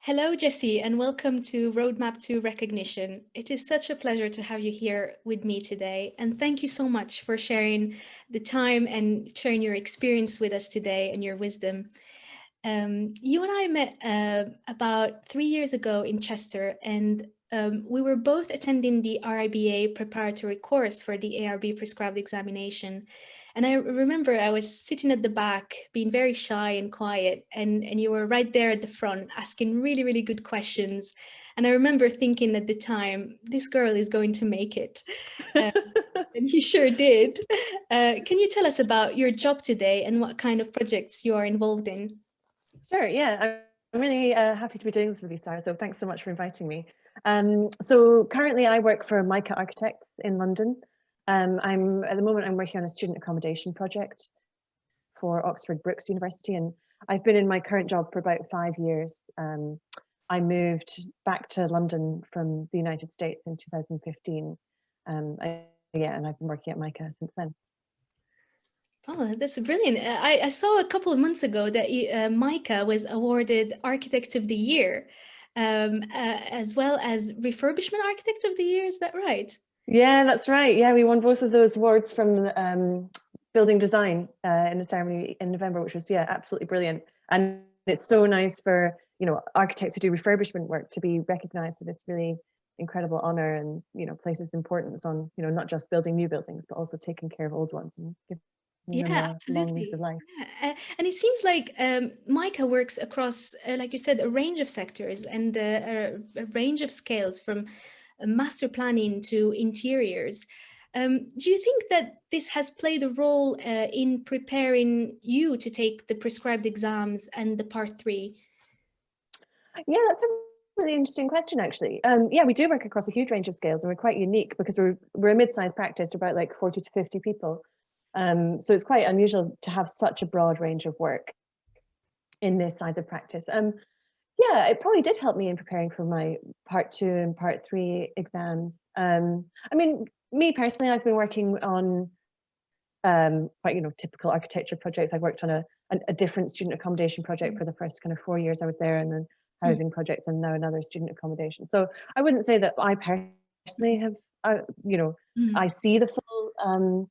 Hello, Jessie, and welcome to Roadmap to Recognition. It is such a pleasure to have you here with me today. And thank you so much for sharing the time and sharing your experience with us today and your wisdom. You and I met about 3 years ago in Chester, and we were both attending the RIBA preparatory course for the ARB prescribed examination. And I remember I was sitting at the back, being very shy and quiet, and you were right there at the front asking really, really good questions. And I remember thinking at the time, this girl is going to make it. Uh, and you sure did. Can you tell us about your job today and what kind of projects you are involved in? Sure, yeah, I'm really happy to be doing this with you, Sarah, so thanks so much for inviting me. So currently I work for MICA Architects in London. At the moment I'm working on a student accommodation project for Oxford Brookes University, and I've been in my current job for about 5 years. I moved back to London from the United States in 2015. Yeah, and I've been working at MICA since then. Oh, that's brilliant. I saw a couple of months ago that MICA was awarded Architect of the Year, as well as Refurbishment Architect of the Year. Is that right? Yeah, that's right. Yeah, we won both of those awards from building design in a ceremony in November, which was, yeah, absolutely brilliant. And it's so nice for, architects who do refurbishment work to be recognized with this really incredible honor and, places importance on, not just building new buildings, but also taking care of old ones and giving them Yeah, a long lease of absolutely. life. Yeah. And it seems like MICA works across, like you said, a range of sectors and a range of scales from master planning to interiors. Do you think that this has played a role in preparing you to take the prescribed exams and the part 3? Yeah, that's a really interesting question, actually. Yeah, we do work across a huge range of scales, and we're quite unique because we're a mid-sized practice, about like 40 to 50 people. So it's quite unusual to have such a broad range of work in this size of practice. Yeah, it probably did help me in preparing for my part 2 and part 3 exams. I mean, me personally, I've been working on quite typical architecture projects. I've worked on a different student accommodation project for the first kind of 4 years I was there, and then housing projects, and now another student accommodation. So I wouldn't say that I personally have, I see the full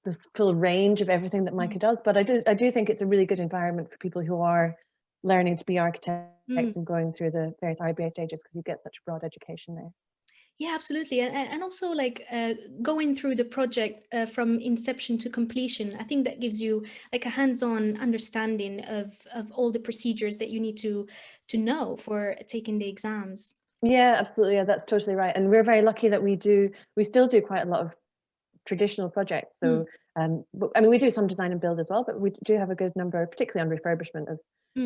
this full range of everything that MICA does, but I do think it's a really good environment for people who are learning to be architects and going through the various RBA stages, because you get such a broad education there. Yeah, absolutely. And also like going through the project from inception to completion, I think that gives you like a hands-on understanding of all the procedures that you need to know for taking the exams. Yeah, absolutely. Yeah, that's totally right. And we're very lucky that we still do quite a lot of traditional projects. So, I mean, we do some design and build as well, but we do have a good number, particularly on refurbishment, of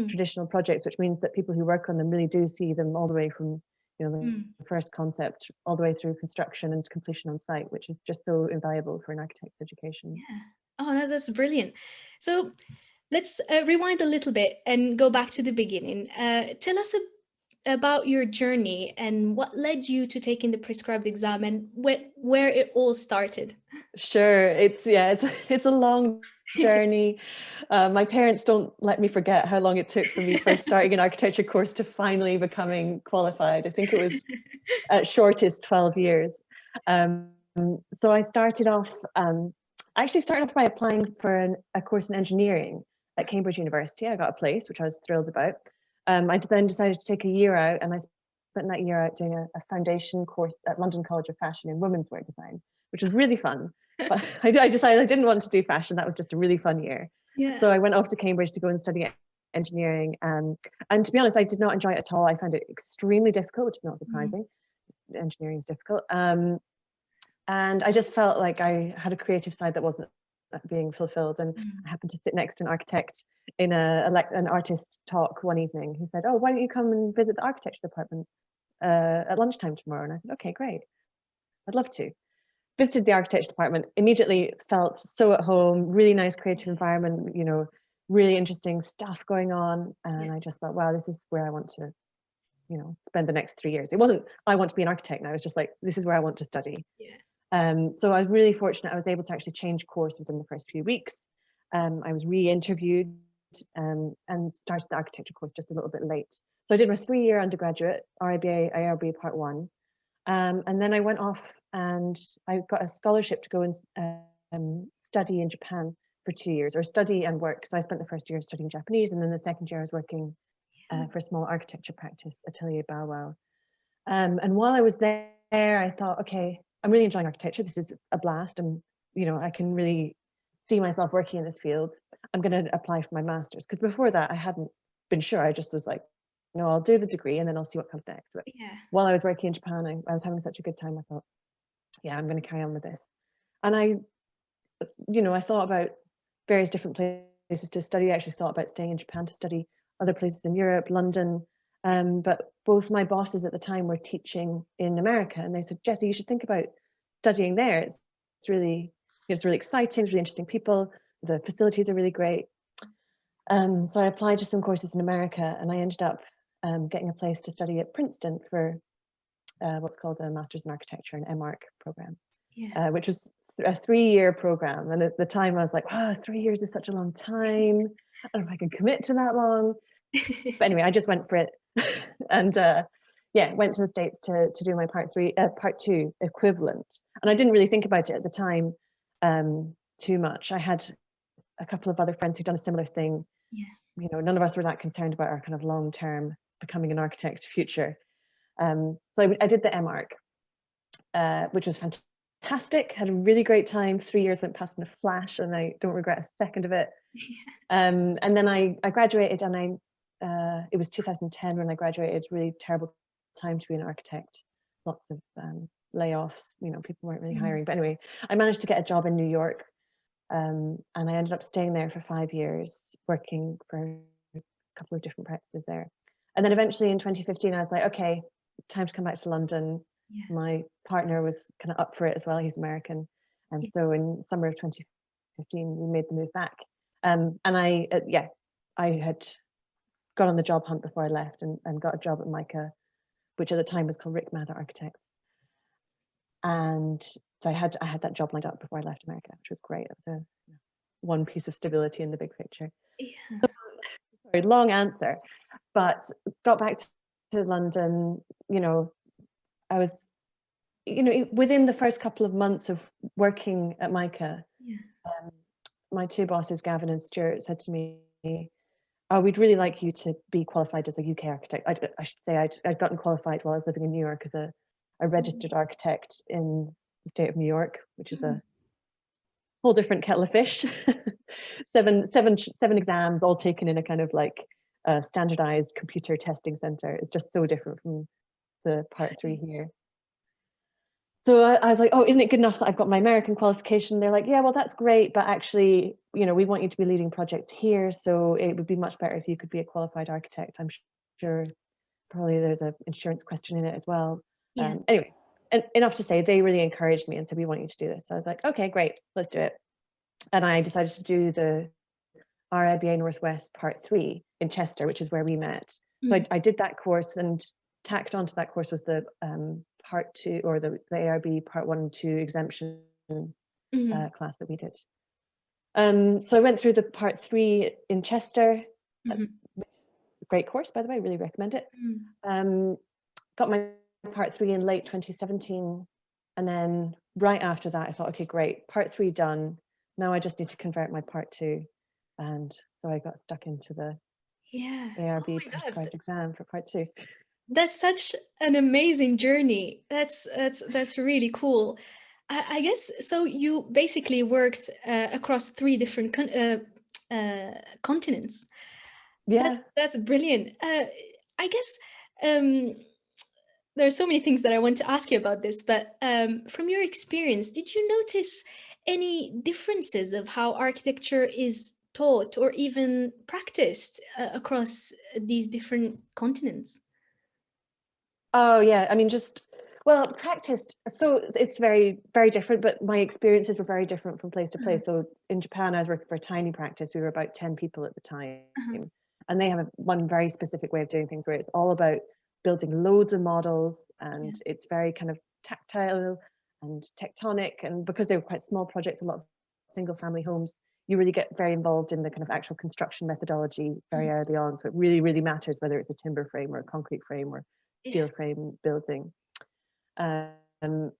traditional projects, which means that people who work on them really do see them all the way from, the first concept all the way through construction and completion on site, which is just so invaluable for an architect's education. Yeah. Oh, no, that's brilliant. So let's rewind a little bit and go back to the beginning. Tell us about your journey and what led you to taking the prescribed exam and where it all started. Sure, it's a long journey. My parents don't let me forget how long it took for me first starting an architecture course to finally becoming qualified. I think it was at shortest 12 years. So I started off, I actually started off by applying for a course in engineering at Cambridge University. I got a place, which I was thrilled about. I then decided to take a year out, and I spent that year out doing a foundation course at London College of Fashion in women's wear design, which was really fun. But I decided I didn't want to do fashion. That was just a really fun year. Yeah. So I went off to Cambridge to go and study engineering. And to be honest, I did not enjoy it at all. I found it extremely difficult, which is not surprising. Engineering is difficult. And I just felt like I had a creative side that wasn't being fulfilled. And I happened to sit next to an architect in an artist talk one evening who said, "Oh, why don't you come and visit the architecture department at lunchtime tomorrow?" And I said, "Okay, great. I'd love to." Visited the architecture department, immediately felt so at home, really nice creative environment, really interesting stuff going on. And I just thought, wow, this is where I want to, spend the next 3 years. It wasn't, I want to be an architect. And I was just like, this is where I want to study. Yeah. So I was really fortunate. I was able to actually change course within the first few weeks. I was re-interviewed and started the architecture course just a little bit late. So I did my 3-year undergraduate, RIBA, IRB Part 1. And then I went off and I got a scholarship to go and study in Japan for 2 years, or study and work. So I spent the first year studying Japanese, and then the second year I was working for a small architecture practice, Atelier Bow-Wow. And while I was there, I thought, okay, I'm really enjoying architecture. This is a blast. And, you know, I can really see myself working in this field. I'm going to apply for my master's, because before that I hadn't been sure. I just was like, no, I'll do the degree and then I'll see what comes next. But while I was working in Japan, I was having such a good time. I thought, yeah, I'm going to carry on with this. And I thought about various different places to study. I actually thought about staying in Japan to study other places in Europe, London. But both my bosses at the time were teaching in America, and they said, Jessie, you should think about studying there. It's really exciting, it's really interesting people. The facilities are really great. So I applied to some courses in America, and I ended up getting a place to study at Princeton for what's called a Master's in Architecture, an MArch program, which was a 3-year program. And at the time I was like, wow, 3 years is such a long time. I don't know if I can commit to that long. But anyway, I just went for it. And went to the States to do my part 2 equivalent. And I didn't really think about it at the time too much. I had a couple of other friends who'd done a similar thing. You know, none of us were that concerned about our kind of long-term becoming an architect future. So I did the MArch, which was fantastic. Had a really great time. 3 years went past in a flash, and I don't regret a second of it. And then I graduated, and it was 2010 when I graduated. Really terrible time to be an architect. Lots of layoffs. You know, people weren't really hiring. But anyway, I managed to get a job in New York. And I ended up staying there for 5 years, working for a couple of different practices there. And then eventually in 2015, I was like, okay, time to come back to London. My partner was kind of up for it as well. He's American. And so in summer of 2015, we made the move back. And I had got on the job hunt before I left, and got a job at MICA, which at the time was called Rick Mather Architects. And so I had that job lined up before I left America, which was great. It was one piece of stability in the big picture. Sorry, long answer, but got back to London. You know, I was, within the first couple of months of working at MICA, my 2 bosses, Gavin and Stuart, said to me, oh, we'd really like you to be qualified as a UK architect. I should say I'd gotten qualified while I was living in New York as a registered architect in the state of New York, which is a whole different kettle of fish. seven exams, all taken in a kind of like standardized computer testing center. It's just so different from the part 3 here. So I was like, oh, isn't it good enough that I've got my American qualification? They're like, yeah, well, that's great, but actually, we want you to be leading projects here, so it would be much better if you could be a qualified architect. I'm sure probably there's an insurance question in it as well. Anyway, enough to say, they really encouraged me and said, we want you to do this. So I was like, okay, great, let's do it. And I decided to do the RIBA Northwest Part 3 in Chester, which is where we met. So I did that course, and tacked onto that course was the Part 2, or the ARB Part 1 and 2 exemption class that we did. So I went through the Part 3 in Chester. Great course, by the way, really recommend it. Got my Part 3 in late 2017, and then right after that I thought, okay, great, Part 3 done. Now I just need to convert my Part 2, and so I got stuck into the ARB prescribed exam for Part 2. That's such an amazing journey. That's really cool. I guess so. You basically worked across 3 different continents. That's brilliant. I guess there are so many things that I want to ask you about this, but from your experience, did you notice any differences of how architecture is taught or even practiced across these different continents? Oh yeah, I mean, practiced. So it's very, very different, but my experiences were very different from place to place. So in Japan, I was working for a tiny practice. We were about 10 people at the time. And they have one very specific way of doing things, where it's all about building loads of models, and it's very kind of tactile and tectonic. And because they were quite small projects, a lot of single family homes, you really get very involved in the kind of actual construction methodology very early on. So it really, really matters whether it's a timber frame or a concrete frame or steel frame building. And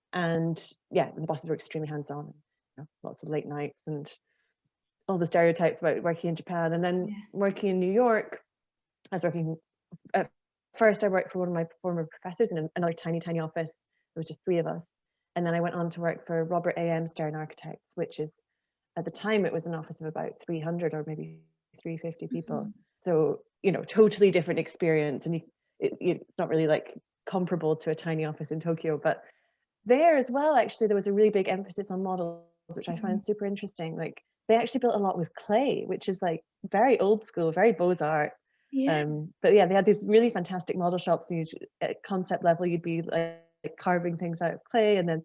yeah, the bosses were extremely hands-on, you know, lots of late nights and all the stereotypes about working in Japan. And then working in New York, I was working, at first I worked for one of my former professors in another tiny, tiny office. There was just 3 of us. And then I went on to work for Robert A.M. Stern Architects, which is, at the time, it was an office of about 300 or maybe 350 people. So, you know, totally different experience. And it's not really like comparable to a tiny office in Tokyo, but there as well, actually, there was a really big emphasis on models, which I find super interesting. Like, they actually built a lot with clay, which is like very old school, very Beaux-Art. But yeah, they had these really fantastic model shops. And at concept level, you'd be like carving things out of clay. And then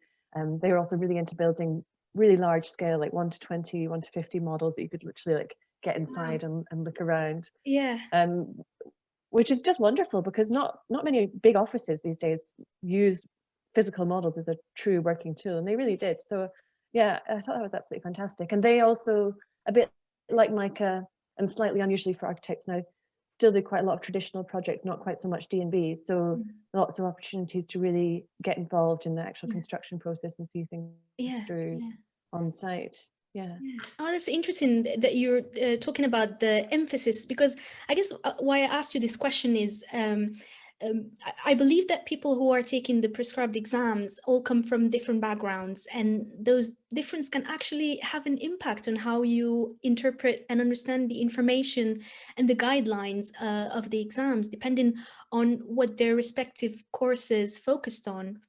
they were also really into building really large scale, like 1 to 20, 1 to 50 models that you could literally like get inside and look around. Which is just wonderful, because not many big offices these days use physical models as a true working tool, and they really did. So yeah, I thought that was absolutely fantastic. And they also, a bit like MICA, and slightly unusually for architects now, still do quite a lot of traditional projects, not quite so much D&B. So lots of opportunities to really get involved in the actual construction process and see things through on site. Oh, that's interesting that you're talking about the emphasis, because I guess why I asked you this question is I believe that people who are taking the prescribed exams all come from different backgrounds, and those differences can actually have an impact on how you interpret and understand the information and the guidelines of the exams, depending on what their respective courses focused on.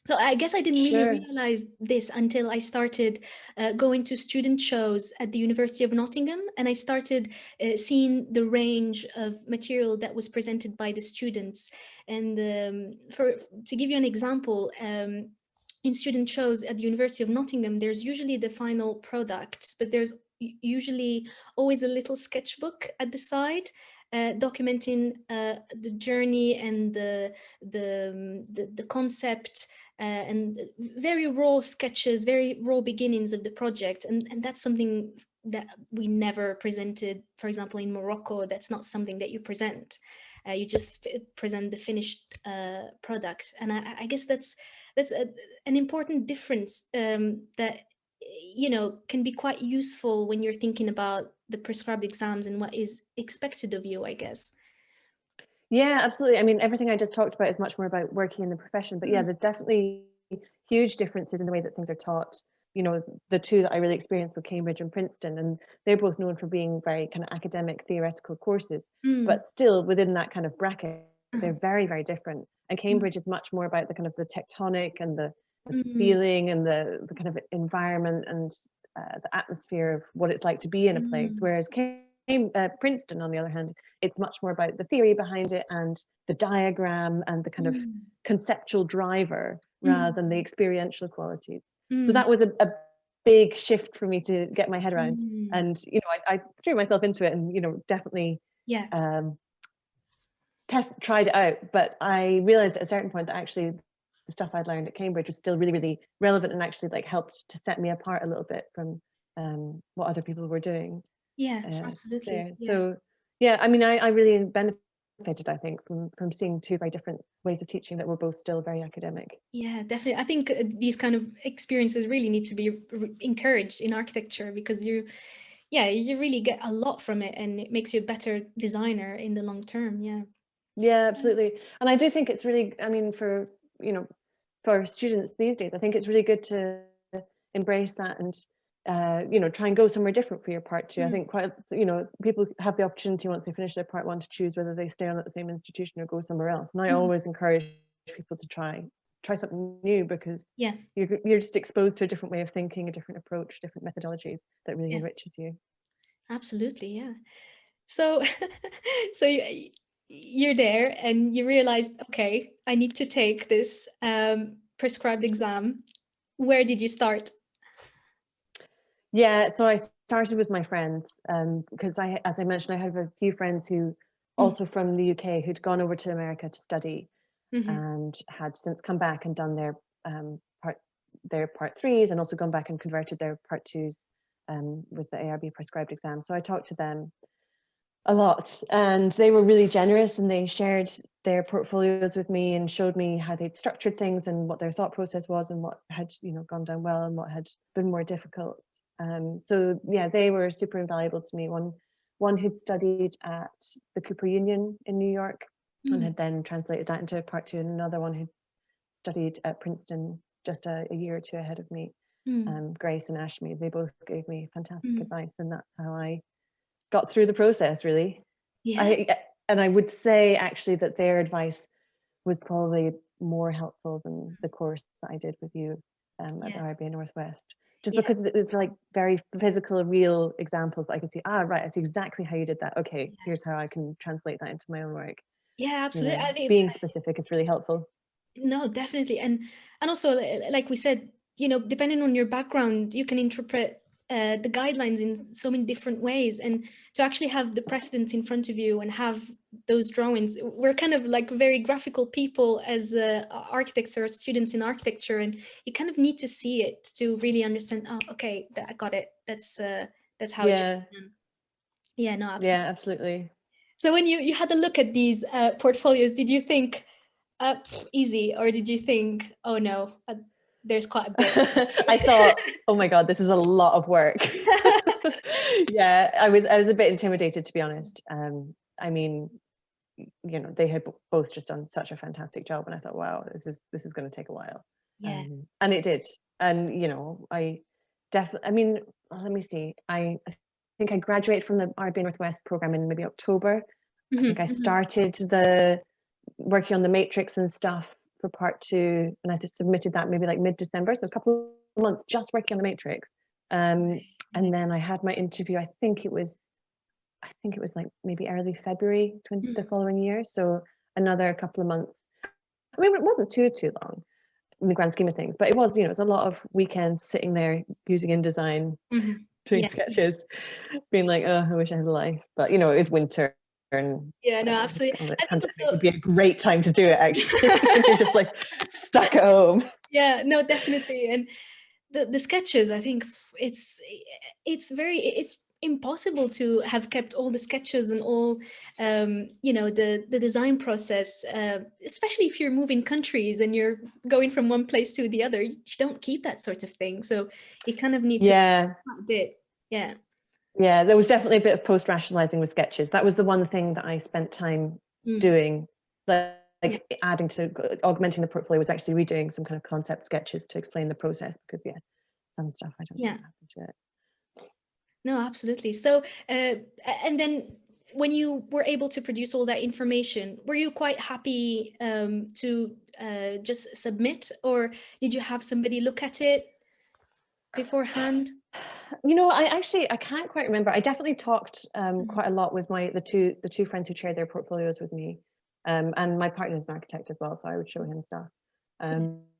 So I guess I didn't really realize this until I started going to student shows at the University of Nottingham, and I started seeing the range of material that was presented by the students. And to give you an example, in student shows at the University of Nottingham, there's usually the final product, but there's usually always a little sketchbook at the side, documenting the journey and the concept, and very raw sketches, very raw beginnings of the project. And that's something that we never presented, for example, in Morocco. That's not something that you present. You just present the finished product. And I guess that's an important difference that, you know, can be quite useful when you're thinking about the prescribed exams and what is expected of you, I guess. Yeah, absolutely. I mean, everything I just talked about is much more about working in the profession, but yeah, there's definitely huge differences in the way that things are taught. You know, the 2 that I really experienced were Cambridge and Princeton, and they're both known for being very kind of academic, theoretical courses, but still within that kind of bracket, they're very, very different. And Cambridge is much more about the kind of the tectonic and the feeling and the kind of environment and the atmosphere of what it's like to be in a place, whereas Princeton, on the other hand, it's much more about the theory behind it and the diagram and the kind of conceptual driver rather than the experiential qualities. So that was a big shift for me to get my head around. And, you know, I threw myself into it and, you know, definitely tried it out. But I realized at a certain point that actually the stuff I'd learned at Cambridge was still really, really relevant and actually like helped to set me apart a little bit from what other people were doing. Absolutely. So yeah, I mean, I really benefited, I think, from seeing 2 very different ways of teaching that were both still very academic. Yeah, definitely. I think these kind of experiences really need to be encouraged in architecture, because you really get a lot from it, and it makes you a better designer in the long term. Yeah, absolutely. And I do think it's really, I mean, for, you know, for students these days, I think it's really good to embrace that and you know, try and go somewhere different for your part 2. I think quite, you know, people have the opportunity once they finish their part 1 to choose whether they stay on at the same institution or go somewhere else. And I always encourage people to try something new, because you're just exposed to a different way of thinking, a different approach, different methodologies that really enriches you. Absolutely, yeah. So, so you're there and you realized, okay, I need to take this prescribed exam. Where did you start? Yeah, so I started with my friends, because as I mentioned, I have a few friends who also from the UK who'd gone over to America to study and had since come back and done their part 3s, and also gone back and converted their part 2s with the ARB prescribed exam. So I talked to them a lot, and they were really generous, and they shared their portfolios with me and showed me how they'd structured things and what their thought process was and what had gone down well and what had been more difficult. So yeah, they were super invaluable to me. One who'd studied at the Cooper Union in New York and had then translated that into part 2, and another one who studied at Princeton just a year or two ahead of me, Grace and Ashmi. They both gave me fantastic advice, and that's how I got through the process, really. And I would say actually that their advice was probably more helpful than the course that I did with you at the RIBA Northwest, just because it was like very physical, real examples that I could see. Right, I see exactly how you did that. Okay, here's how I can translate that into my own work. Yeah, absolutely. I think being specific is really helpful. No, definitely. And also, like we said, depending on your background, you can interpret the guidelines in so many different ways. And to actually have the precedents in front of you and have those drawings, we're kind of like very graphical people as architects or students in architecture, and you kind of need to see it to really understand. Oh, okay, I got it. That's how it should be done. Yeah, no, absolutely. Yeah, absolutely. So when you had a look at these portfolios, did you think easy, or did you think, oh no, there's quite a bit? I thought, oh my God, this is a lot of work. Yeah, I was a bit intimidated, to be honest. I mean, they had both just done such a fantastic job, and I thought, wow, this is going to take a while. Yeah. And it did. And I definitely, I mean, let me see. I think I graduated from the RIBA Northwest program in maybe October. I think I started working on the matrix and stuff for part 2, and I just submitted that maybe like mid-December, so a couple of months just working on the matrix. And then I had my interview, I think it was like maybe early February the following year, so another couple of months. I mean, it wasn't too long in the grand scheme of things, but it was, it's a lot of weekends sitting there using InDesign, doing sketches, being like, oh, I wish I had a life. But it was winter, and no, absolutely. I think it would be a great time to do it, actually. You're just like stuck at home. Yeah, no, definitely. And the sketches, I think it's impossible to have kept all the sketches and all the design process, especially if you're moving countries and you're going from one place to the other. You don't keep that sort of thing, so you kind of need to a bit. Yeah, there was definitely a bit of post-rationalizing with sketches. That was the one thing that I spent time doing, like adding to, augmenting the portfolio, was actually redoing some kind of concept sketches to explain the process, because some stuff I don't think happened to it. No, absolutely. So, and then when you were able to produce all that information, were you quite happy to just submit, or did you have somebody look at it beforehand? I can't quite remember. I definitely talked quite a lot with the two friends who shared their portfolios with me, and my partner's an architect as well, so I would show him stuff.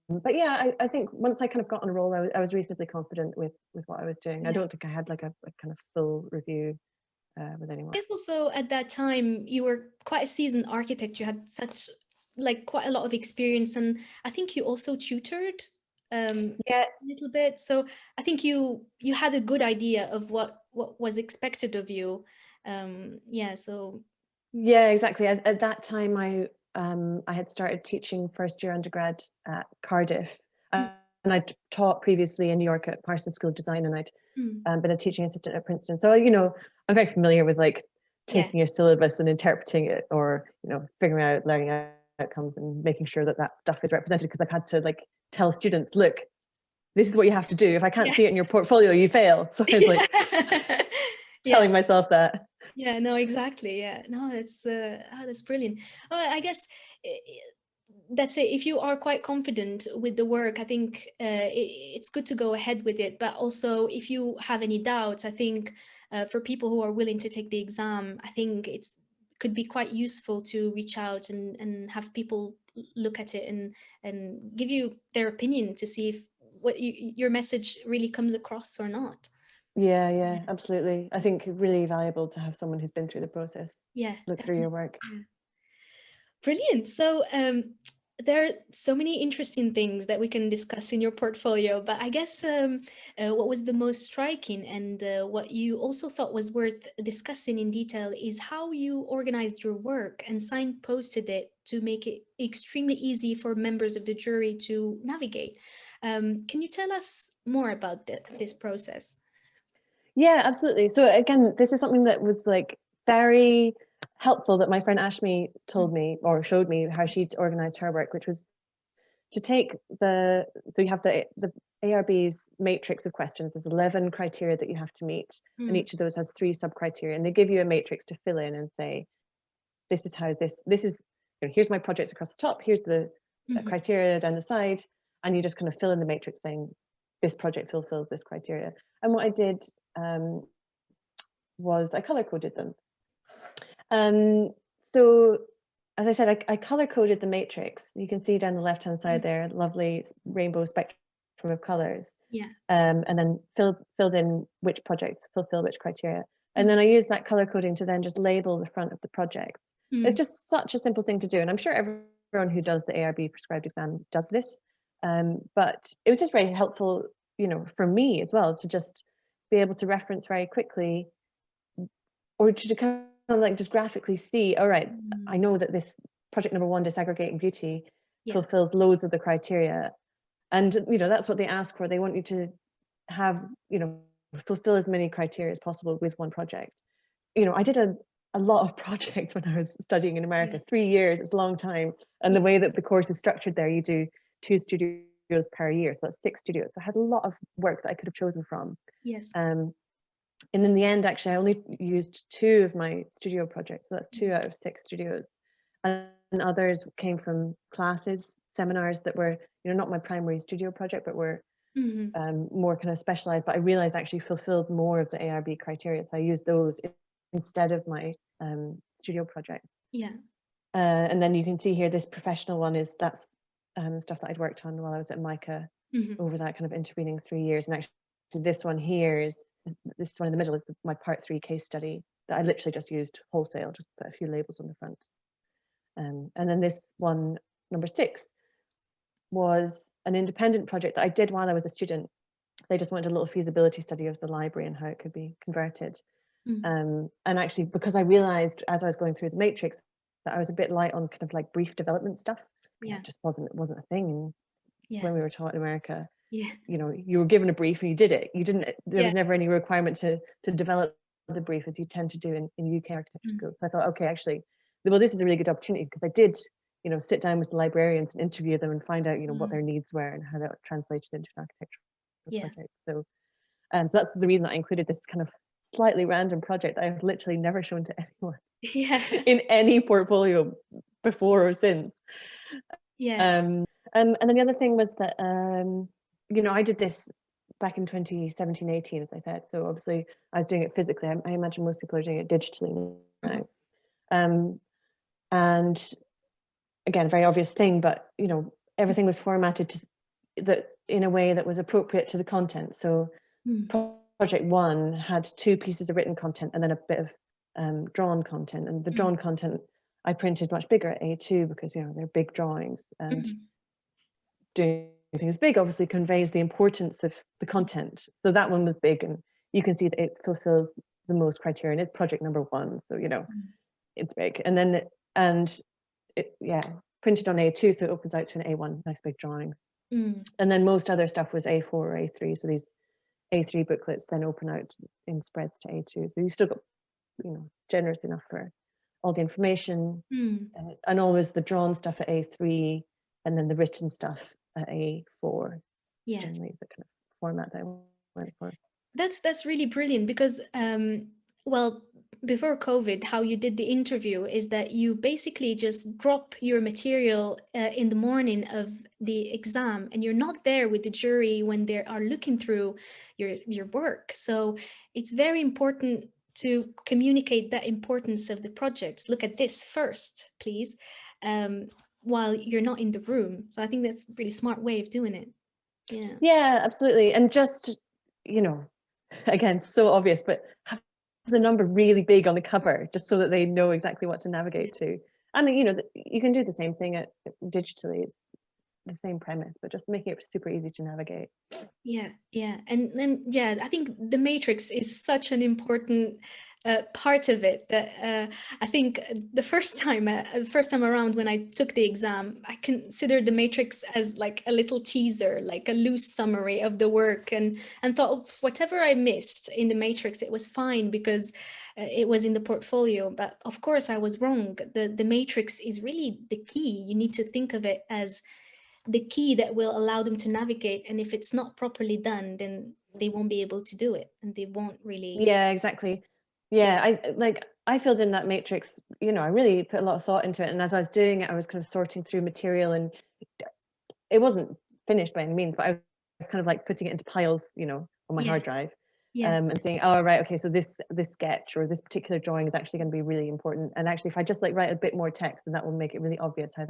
But yeah, I think once I kind of got on a roll, I was reasonably confident with what I was doing. I don't think I had like a kind of full review with anyone. I guess also at that time you were quite a seasoned architect. You had quite a lot of experience, and I think you also tutored a little bit. So I think you had a good idea of what was expected of you. So yeah, exactly. At that time, I had started teaching first year undergrad at Cardiff, and I'd taught previously in New York at Parsons School of Design, and I'd been a teaching assistant at Princeton. So I'm very familiar with like taking a syllabus and interpreting it, or figuring out learning outcomes and making sure that stuff is represented, because I've had to like tell students, look, this is what you have to do. If I can't see it in your portfolio, you fail. So I was like telling myself that. Yeah, no, exactly. Yeah, no, that's brilliant. I guess that's it. If you are quite confident with the work, I think it's good to go ahead with it. But also, if you have any doubts, I think for people who are willing to take the exam, I think could be quite useful to reach out and have people look at it and give you their opinion to see if your message really comes across or not. Yeah, absolutely. I think really valuable to have someone who's been through the process. Yeah, look through your work. Brilliant. So There are so many interesting things that we can discuss in your portfolio, but I guess what was the most striking and what you also thought was worth discussing in detail is how you organized your work and signposted it to make it extremely easy for members of the jury to navigate. Can you tell us more about this process? Yeah, absolutely. So again, this is something that was like very helpful that my friend Ashmi told me or showed me how she'd organized her work, which was to take so you have the ARB's matrix of questions. There's 11 criteria that you have to meet, and each of those has 3 sub-criteria, and they give you a matrix to fill in and say, this is how this is, here's my project across the top, here's the criteria down the side, and you just kind of fill in the matrix saying, this project fulfills this criteria. And what I did was I color-coded them. So as I said, I color-coded the matrix. You can see down the left-hand side there, lovely rainbow spectrum of colors. Yeah. And then filled in which projects fulfill which criteria. And then I used that color coding to then just label the front of the project. It's just such a simple thing to do. And I'm sure everyone who does the ARB prescribed exam does this. But it was just very helpful, for me as well, to just be able to reference very quickly, or to kind of like just graphically see, all right, I know that this project number 1, Disaggregating Beauty, fulfills loads of the criteria. And, that's what they ask for. They want you to have, fulfill as many criteria as possible with one project. I did a lot of projects when I was studying in America, 3 years, it's a long time. And the way that the course is structured there, you do 2 studios per year. So that's 6 studios. So I had a lot of work that I could have chosen from. Yes. And in the end, actually, I only used 2 of my studio projects. So that's 2 out of 6 studios. And others came from classes, seminars that were, not my primary studio project, but were more kind of specialized. But I realized actually fulfilled more of the ARB criteria. So I used those instead of my studio project. Yeah. And then you can see here, this professional one that's stuff that I'd worked on while I was at MICA over that kind of intervening 3 years. And actually this one here is, this one in the middle is my part 3 case study that I literally just used wholesale, just put a few labels on the front. And then this one, number 6, was an independent project that I did while I was a student. They just wanted a little feasibility study of the library and how it could be converted. And actually, because I realized as I was going through the matrix that I was a bit light on kind of like brief development stuff. It just wasn't a thing when we were taught in America. You were given a brief and you did it. There was never any requirement to develop the brief as you tend to do in UK architecture schools. So I thought, okay, actually, well, this is a really good opportunity, because I did sit down with the librarians and interview them and find out what their needs were and how that translated into an architectural project. So that's the reason I included this kind of slightly random project I've literally never shown to anyone in any portfolio before or since. And then the other thing was that I did this back in 2017-18, as I said. So obviously I was doing it physically. I imagine most people are doing it digitally now. And again, very obvious thing, but everything was formatted in a way that was appropriate to the content. So project 1 had 2 pieces of written content and then a bit of drawn content. And the drawn content I printed much bigger at A2 because they're big drawings, and doing things big obviously conveys the importance of the content. So that one was big, and you can see that it fulfills the most criteria, and it's project number 1. So it's big, and then printed on A2, so it opens out to an A1, nice big drawings. And then most other stuff was A4 or A3. So these A3 booklets then open out in spreads to A2. So you still got, generous enough for all the information, and always the drawn stuff at A3, and then the written stuff at A4. Generally the kind of format that I went for. That's really brilliant, because well, before COVID, how you did the interview is that you basically just drop your material in the morning of the exam, and you're not there with the jury when they are looking through your work. So it's very important to communicate that importance of the projects. Look at this first, please, while you're not in the room. So I think that's a really smart way of doing it. Yeah, absolutely. And just, again, so obvious, but have the number really big on the cover, just so that they know exactly what to navigate to. And you know, you can do the same thing digitally. It's the same premise, but just making it super easy to navigate. Yeah, yeah. And then, yeah, I think the matrix is such an important part of it that I think the first time around when I took the exam, I considered the matrix as like a little teaser, like a loose summary of the work, and thought, oh, whatever I missed in the matrix, it was fine because it was in the portfolio. But of course, I was wrong. The matrix is really the key. You need to think of it as the key that will allow them to navigate. And if it's not properly done, then they won't be able to do it, and they won't really. Yeah, exactly. Yeah, I filled in that matrix, you know, I really put a lot of thought into it. And as I was doing it, I was kind of sorting through material, and it wasn't finished by any means, but I was kind of like putting it into piles, you know, on my hard drive. And saying, oh, right, okay, so this sketch or this particular drawing is actually going to be really important. And actually, if I just like write a bit more text, then that will make it really obvious how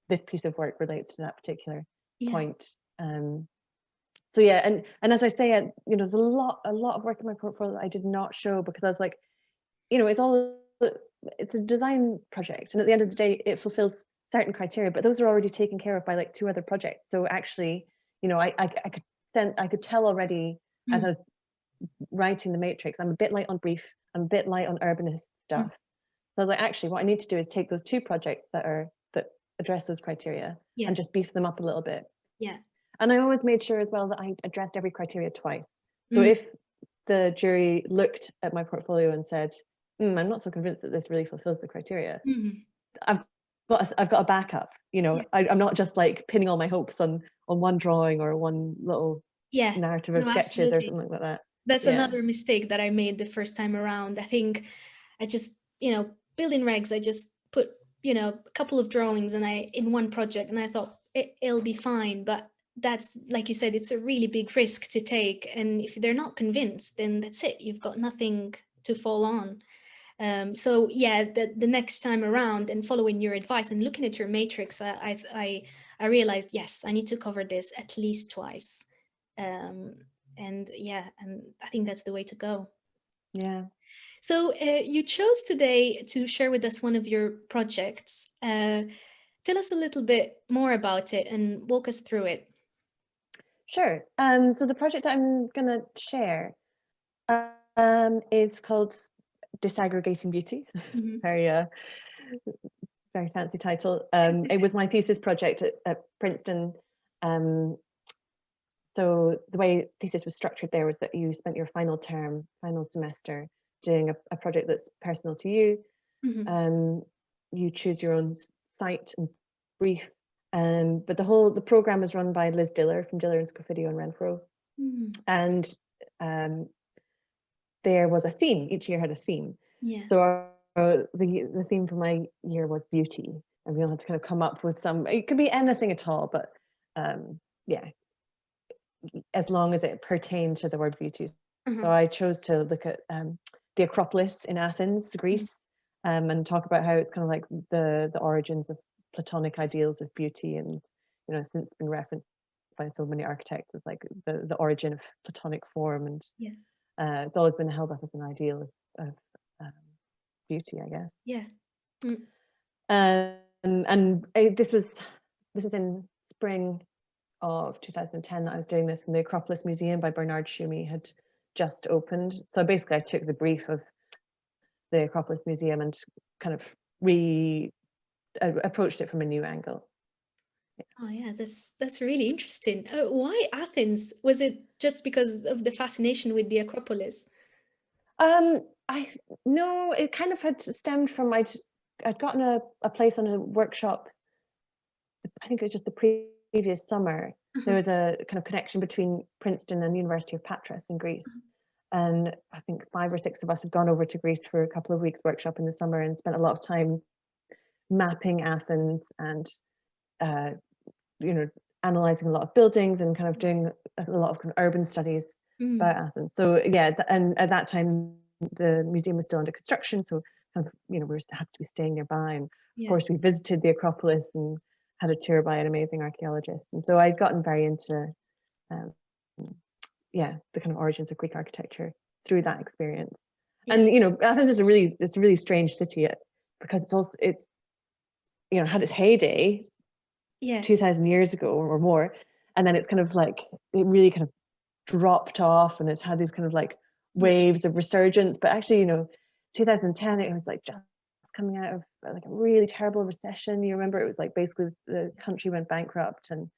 this piece of work relates to that particular point. So yeah, and as I say, you know, there's a lot of work in my portfolio that I did not show because I was like, you know, it's a design project, and at the end of the day, it fulfills certain criteria, but those are already taken care of by like 2 other projects. So actually, you know, I could tell already as I was writing the matrix, I'm a bit light on brief, I'm a bit light on urbanist stuff. So I was like, actually, what I need to do is take those 2 projects that address those criteria and just beef them up a little bit. And I always made sure as well that I addressed every criteria twice. So if the jury looked at my portfolio and said, I'm not so convinced that this really fulfills the criteria, I've got a backup, you know. I'm not just like pinning all my hopes on one drawing or one little narrative of sketches or something like that. That's another mistake that I made the first time around. I think I just, you know, building regs, I just put, you know, a couple of drawings in one project, and I thought it'll be fine. But that's, like you said, it's a really big risk to take. And if they're not convinced, then that's it. You've got nothing to fall on. So yeah, the next time around, and following your advice and looking at your matrix, I realized, yes, I need to cover this at least twice. And yeah, and I think that's the way to go. Yeah. So you chose today to share with us one of your projects. Tell us a little bit more about it and walk us through it. Sure. So the project I'm going to share is called Disaggregating Beauty. Very fancy title. It was my thesis project at Princeton. So the way thesis was structured there was that you spent your final semester doing a project that's personal to you. You choose your own site and brief. But the program was run by Liz Diller from Diller and Scofidio and Renfro. And there was a theme. Each year had a theme. So the theme for my year was beauty, and we all had to kind of come up with it could be anything at all, but as long as it pertained to the word beauty. So I chose to look at the Acropolis in Athens, Greece, and talk about how it's kind of like the origins of Platonic ideals of beauty, and you know, since been referenced by so many architects as like the origin of Platonic form, and it's always been held up as an ideal of beauty, I guess. And this is in spring of 2010 that I was doing this, and the Acropolis Museum by Bernard Schumi had just opened. So basically I took the brief of the Acropolis Museum and kind of approached it from a new angle. Oh yeah, that's really interesting. Why Athens? Was it just because of the fascination with the Acropolis? No, it kind of had stemmed from I'd gotten a place on a workshop. I think it was just the previous summer. There was a kind of connection between Princeton and the University of Patras in Greece. And I think 5 or 6 of us had gone over to Greece for a couple of weeks workshop in the summer and spent a lot of time mapping Athens and, you know, analyzing a lot of buildings and kind of doing a lot of kind of urban studies about Athens. So yeah, and at that time, the museum was still under construction. So kind of, you know, we had to be staying nearby. And of course, we visited the Acropolis and had a tour by an amazing archaeologist. And so I'd gotten very into, the kind of origins of Greek architecture through that experience. And, you know, Athens is a really strange city. because it's you know, had its heyday 2000 years ago or more, and then it's kind of like it really kind of dropped off, and it's had these kind of like waves of resurgence. But actually, you know, 2010, it was like just coming out of like a really terrible recession. You remember, it was like basically the country went bankrupt, and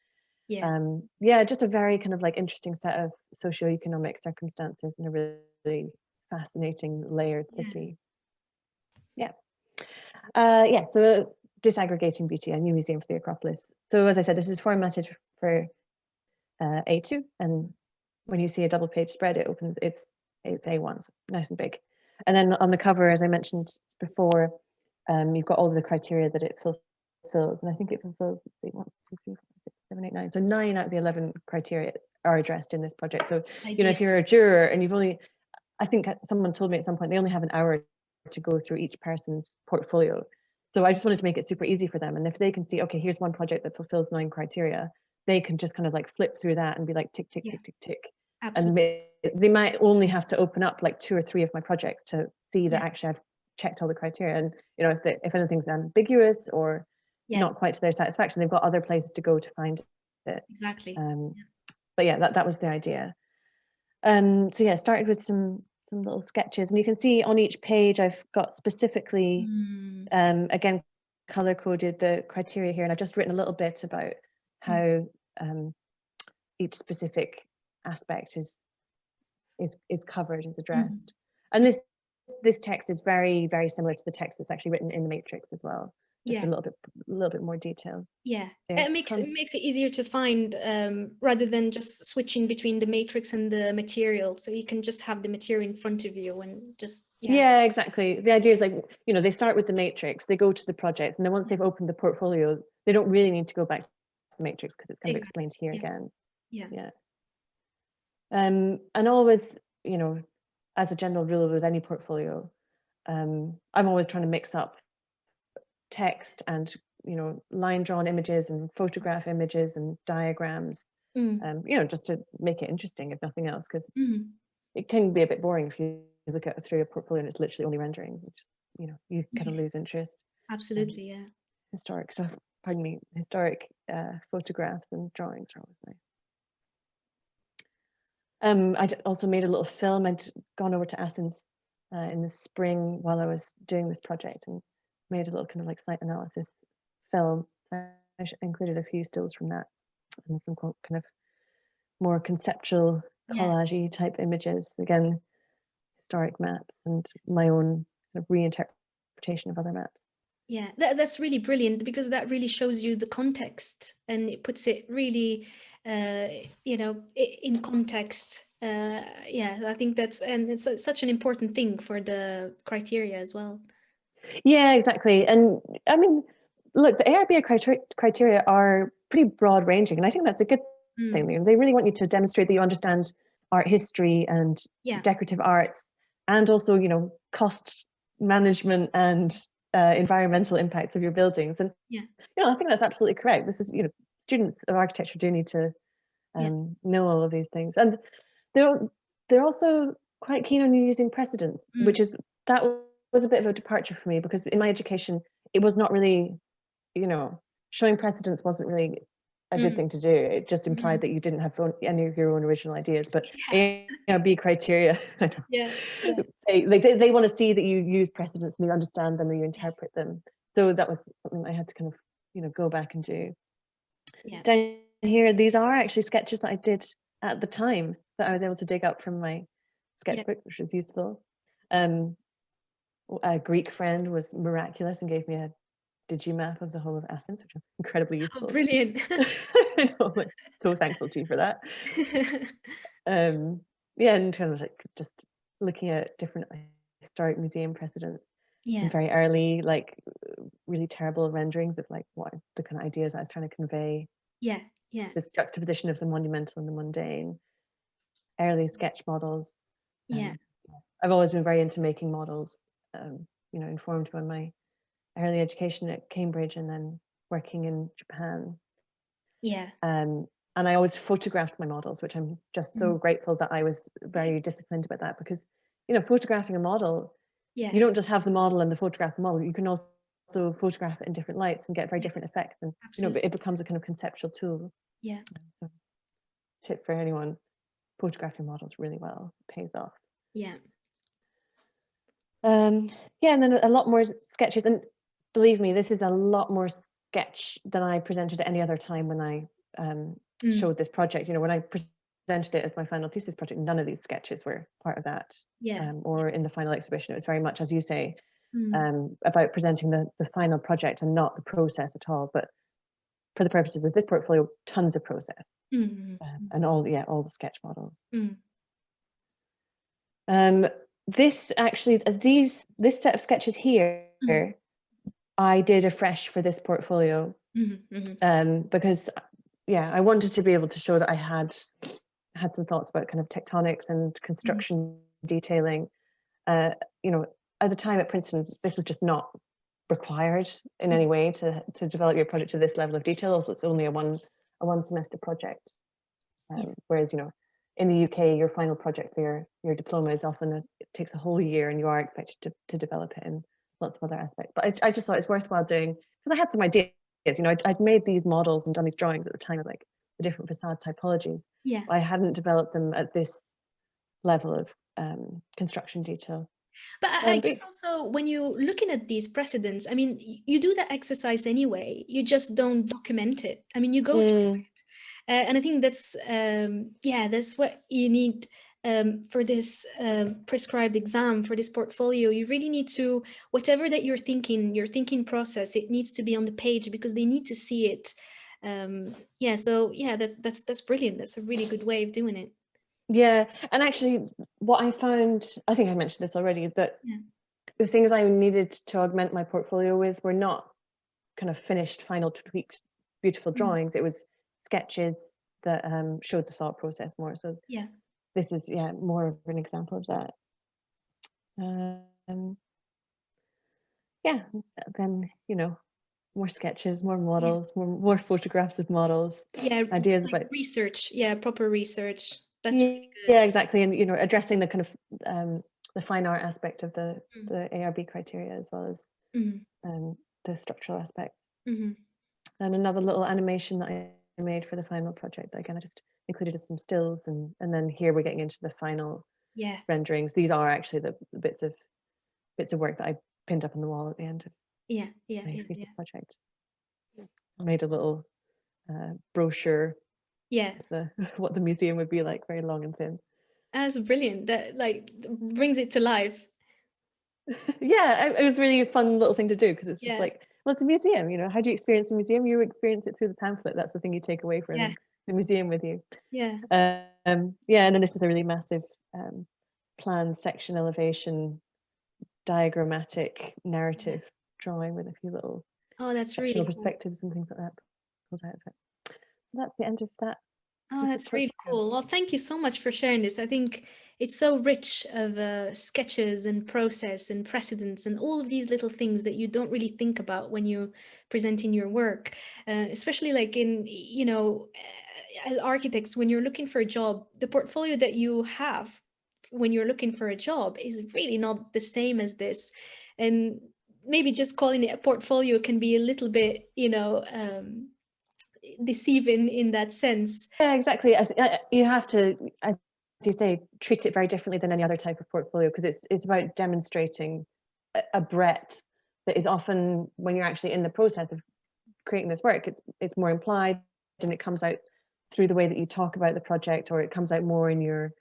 yeah, just a very kind of like interesting set of socioeconomic circumstances in a really fascinating layered city. Yeah, so Disaggregating Beauty, a new museum for the Acropolis. So as I said, this is formatted for A2, and when you see a double page spread, it opens, it's A1, so nice and big. And then on the cover, as I mentioned before, you've got all of the criteria that it fulfills, and I think it fulfills 1, 2, 3, 4, 5, 6, 7, 8, 9. So 9 out of the 11 criteria are addressed in this project. So you know, if you're a juror and you've only, I think someone told me at some point they only have an hour to go through each person's portfolio. So I just wanted to make it super easy for them. And if they can see, okay, here's one project that fulfills 9 criteria, they can just kind of like flip through that and be like, tick, tick, tick, tick, tick. Absolutely. And they might only have to open up like 2 or 3 of my projects to see that actually I've checked all the criteria. And you know, if anything's ambiguous or not quite to their satisfaction, they've got other places to go to find it. Exactly. But yeah, that was the idea. So yeah, started with some little sketches, and you can see on each page I've got specifically again color coded the criteria here, and I've just written a little bit about how each specific aspect is covered, is addressed. And this text is very, very similar to the text that's actually written in the matrix as well, just a little bit more detail. It makes it easier to find, rather than just switching between the matrix and the material. So you can just have the material in front of you and just yeah, exactly. The idea is like, you know, they start with the matrix, they go to the project, and then once they've opened the portfolio, they don't really need to go back to the matrix because it's kind of explained here again. And always, you know, as a general rule with any portfolio, I'm always trying to mix up text and, you know, line drawn images and photograph images and diagrams, you know, just to make it interesting, if nothing else, because it can be a bit boring if you look at through a portfolio and it's literally only renderings. Just, you know, you kind of lose interest. Absolutely, historic photographs and drawings are always nice. I also made a little film. I'd gone over to Athens in the spring while I was doing this project and made a little kind of like site analysis film. I included a few stills from that and some kind of more conceptual collage-y type images. Again, historic maps and my own kind of reinterpretation of other maps. Yeah, that's really brilliant, because that really shows you the context and it puts it really, you know, in context. Yeah, I think it's such an important thing for the criteria as well. Yeah, exactly. And I mean, look, the ARBA criteria are pretty broad ranging, and I think that's a good thing. They really want you to demonstrate that you understand art history and decorative arts, and also, you know, cost management and environmental impacts of your buildings. And you know, I think that's absolutely correct. This is, you know, students of architecture do need to know all of these things, and they're also quite keen on using precedents, which is that was a bit of a departure for me, because in my education it was not really, you know, showing precedents wasn't really a good thing to do. It just implied that you didn't have any of your own original ideas. But ARB criteria, they want to see that you use precedents and you understand them and you interpret them. So that was something I had to kind of, you know, go back and do. Down here, these are actually sketches that I did at the time that I was able to dig up from my sketchbook, which was useful. A Greek friend was miraculous and gave me a digimap of the whole of Athens, which was incredibly useful. Oh, brilliant. I know, I'm so thankful to you for that. Yeah, in terms of like just looking at different historic museum precedents, and very early, like really terrible renderings of like what the kind of ideas I was trying to convey. The juxtaposition of the monumental and the mundane. Early sketch models. I've always been very into making models, you know, informed by my early education at Cambridge and then working in Japan. And I always photographed my models, which I'm just so grateful that I was very disciplined about that, because, you know, photographing a model Yeah. You don't just have the model and the photograph model, you can also photograph it in different lights and get very different effects, and Absolutely. it becomes a kind of conceptual tool. Yeah. So, tip for anyone, photographing models really well, it pays off. Yeah. Yeah, and then a lot more sketches, and believe me, this is a lot more sketch than I presented at any other time when I showed this project. When I presented it as my final thesis project, none of these sketches were part of that, Yeah. or in the final exhibition. It was very much, as you say, Mm. about presenting the final project and not the process at all. But for the purposes of this portfolio, tons of process, Mm. and all the sketch models. Mm. This set of sketches here, I did afresh for this portfolio, because I wanted to be able to show that I had some thoughts about kind of tectonics and construction detailing. At the time at Princeton, this was just not required in any way to develop your project to this level of detail. Also, it's only a one semester project, whereas in the UK, your final project for your diploma is often it takes a whole year, and you are expected to develop it in lots of other aspects. But I just thought it's worthwhile doing, because I had some ideas. I'd made these models and done these drawings at the time of like the different facade typologies. Yeah. But I hadn't developed them at this level of construction detail. But I guess also when you're looking at these precedents, I mean, you do that exercise anyway. You just don't document it. I mean, you go through it. And I think that's what you need for this prescribed exam, for this portfolio. You really need to, whatever that you're thinking, your thinking process, it needs to be on the page because they need to see it. That's brilliant. That's a really good way of doing it. Yeah, and actually what I found, I think I mentioned this already, that the things I needed to augment my portfolio with were not kind of finished, final, tweaked, beautiful drawings. It was sketches that showed the thought process more. So this is more of an example of that. Then more sketches, more models, more photographs of models. Ideas like about research. Proper research. That's really good. Yeah, exactly, and addressing the kind of the fine art aspect of the ARB criteria, as well as the structural aspect. And another little animation that I made for the final project, again, I just included some stills, and then here we're getting into the final renderings. These are actually the bits of work that I pinned up on the wall at the end of my thesis project. I made a little brochure. What the museum would be like, very long and thin. That's brilliant. That like brings it to life. It was really a fun little thing to do, because it's just like, well, it's a museum. How do you experience a museum? You experience it through the pamphlet. That's the thing you take away from the museum with you. And then this is a really massive plan, section, elevation, diagrammatic, narrative drawing with a few little that's really cool. perspectives and things like that. So that's the end of that. Oh, that's really cool. Well, thank you so much for sharing this. I think it's so rich of sketches and process and precedents and all of these little things that you don't really think about when you're presenting your work, especially like in, as architects, when you're looking for a job, the portfolio that you have when you're looking for a job is really not the same as this. And maybe just calling it a portfolio can be a little bit, deceiving in that sense. Yeah, exactly. You have to, as you say, treat it very differently than any other type of portfolio, because it's about demonstrating a breadth that is often, when you're actually in the process of creating this work, it's more implied, and it comes out through the way that you talk about the project, or it comes out more in your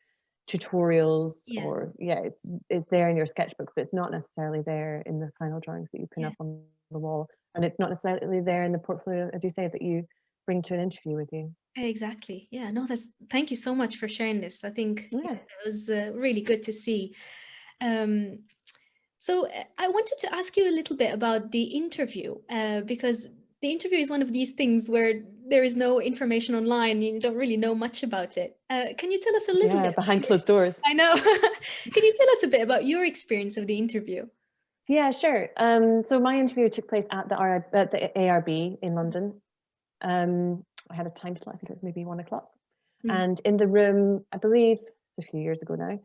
tutorials, or it's there in your sketchbook, but it's not necessarily there in the final drawings that you pin up on the wall, and it's not necessarily there in the portfolio, as you say, that you bring to an interview with you. Exactly. No, thank you so much for sharing this. I think that was really good to see. So I wanted to ask you a little bit about the interview, because the interview is one of these things where there is no information online. You don't really know much about it. Can you tell us a little bit? Behind closed doors. I know. Can you tell us a bit about your experience of the interview? Yeah, sure. So my interview took place at the ARB in London. I had a time slot, I think it was maybe 1 o'clock. And in the room, I believe it's a few years ago now,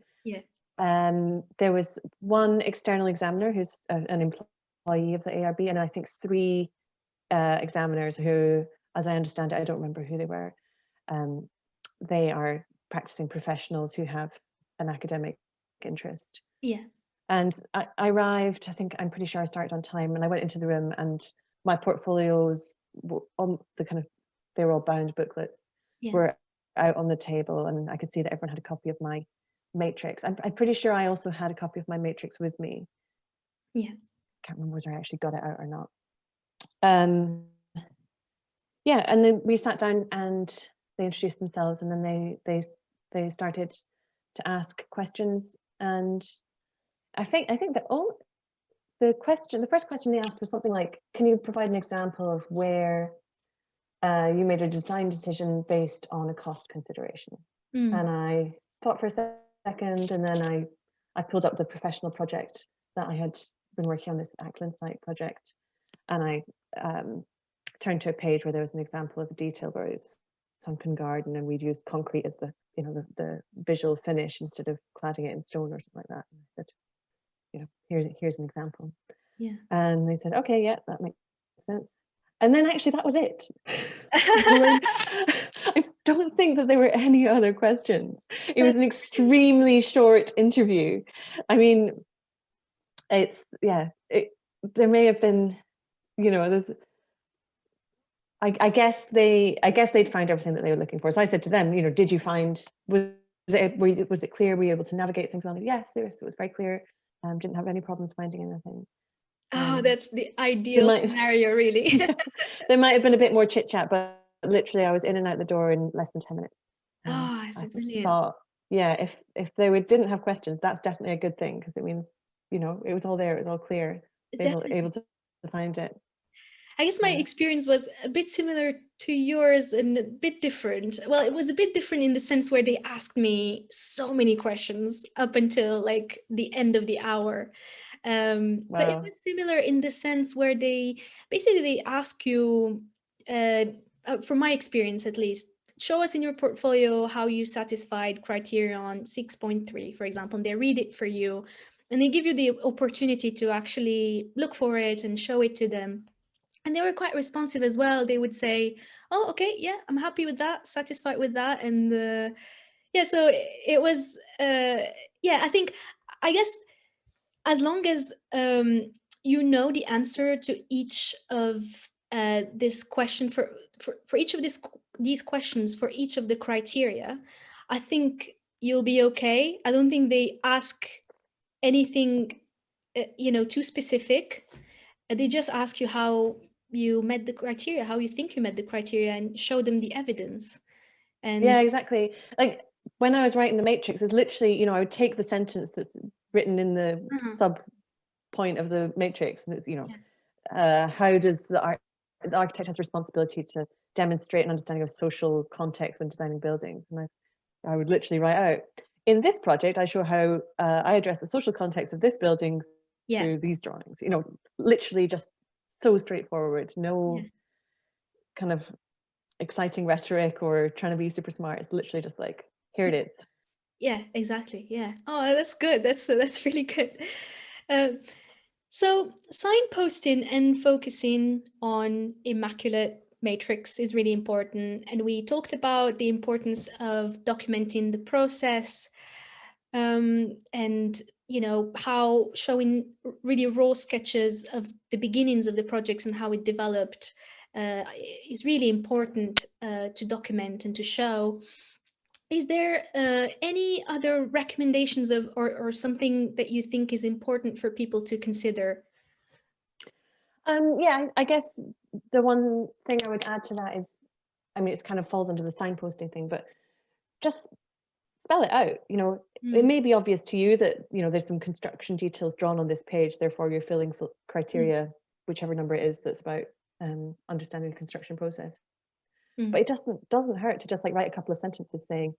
there was one external examiner who's an employee of the ARB, and I think 3 examiners who, as I understand it, I don't remember who they were. They are practicing professionals who have an academic interest. Yeah. And I arrived, I'm pretty sure I started on time, and I went into the room, and my portfolios were on the they were all bound booklets, were out on the table, and I could see that everyone had a copy of my matrix. I'm pretty sure I also had a copy of my matrix with me. Yeah. Can't remember whether I actually got it out or not. Yeah, and then we sat down and they introduced themselves, and then they started to ask questions. And I think the first question they asked was something like, "Can you provide an example of where you made a design decision based on a cost consideration?" And I thought for a second, and then I pulled up the professional project that I had been working on, this Ackland site project, and I turned to a page where there was an example of a detail where it's sunken garden, and we'd used concrete as the the visual finish instead of cladding it in stone or something like that. And I said, here's an example. Yeah. And they said, okay, yeah, that makes sense. And then actually that was it. I don't think that there were any other questions. It was an extremely short interview. I mean, there may have been, I guess they'd find everything that they were looking for. So I said to them, did you find, was it clear? Were you able to navigate things well? Yes, it was very clear. Didn't have any problems finding anything. Oh, that's the ideal scenario, really. There might have been a bit more chit chat, but literally I was in and out the door in less than 10 minutes. Oh, it's brilliant. Thought, yeah, if they didn't have questions, that's definitely a good thing, because it means, it was all there, it was all clear, able to find it. I guess my experience was a bit similar to yours and a bit different. Well, it was a bit different in the sense where they asked me so many questions up until like the end of the hour. But it was similar in the sense where they ask you, from my experience at least, show us in your portfolio how you satisfied criterion 6.3, for example, and they read it for you. And they give you the opportunity to actually look for it and show it to them. And they were quite responsive as well. They would say, oh, okay, yeah, I'm happy with that, satisfied with that. And so it was, I guess, as long as you know the answer to each of this question for each of these questions for each of the criteria, I think you'll be okay. I don't think they ask anything, too specific. They just ask you how you met the criteria, how you think you met the criteria, and show them the evidence. And yeah, exactly. Like when I was writing the matrix, it's literally, I would take the sentence that's written in the sub point of the matrix, and it's, how does the architect has responsibility to demonstrate an understanding of social context when designing buildings. And I would literally write out, in this project, I show how I address the social context of this building through these drawings. Literally just so straightforward, no kind of exciting rhetoric or trying to be super smart. It's literally just like, here it is. Yeah, exactly. Yeah. Oh, that's good. That's really good. So signposting and focusing on immaculate matrix is really important. And we talked about the importance of documenting the process, and how showing really raw sketches of the beginnings of the projects and how it developed is really important to document and to show. Is there any other recommendations or something that you think is important for people to consider? Yeah, I guess the one thing I would add to that is, it kind of falls under the signposting thing, but just spell it out. It may be obvious to you that there's some construction details drawn on this page, therefore you're filling criteria, whichever number it is, that's about understanding the construction process. But it doesn't hurt to just like write a couple of sentences saying,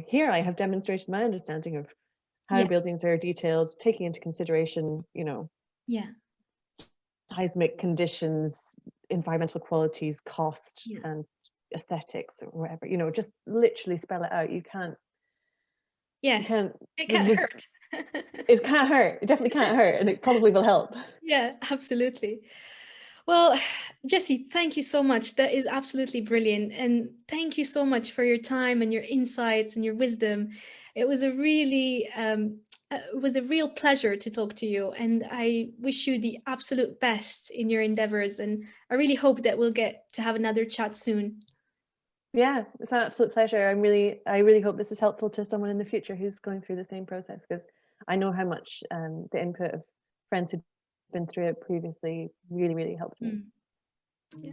here I have demonstrated my understanding of how buildings are detailed, taking into consideration, seismic conditions, environmental qualities, cost, and aesthetics, or whatever. Just literally spell it out. You can't Yeah, You can't, it can't hurt. it can't hurt. It definitely can't hurt, and it probably will help. Yeah, absolutely. Well, Jessie, thank you so much. That is absolutely brilliant. And thank you so much for your time and your insights and your wisdom. It was a really, it was a real pleasure to talk to you. And I wish you the absolute best in your endeavors. And I really hope that we'll get to have another chat soon. Yeah, it's an absolute pleasure. I really hope this is helpful to someone in the future who's going through the same process, because I know how much the input of friends who've been through it previously really, really helped me. Yeah.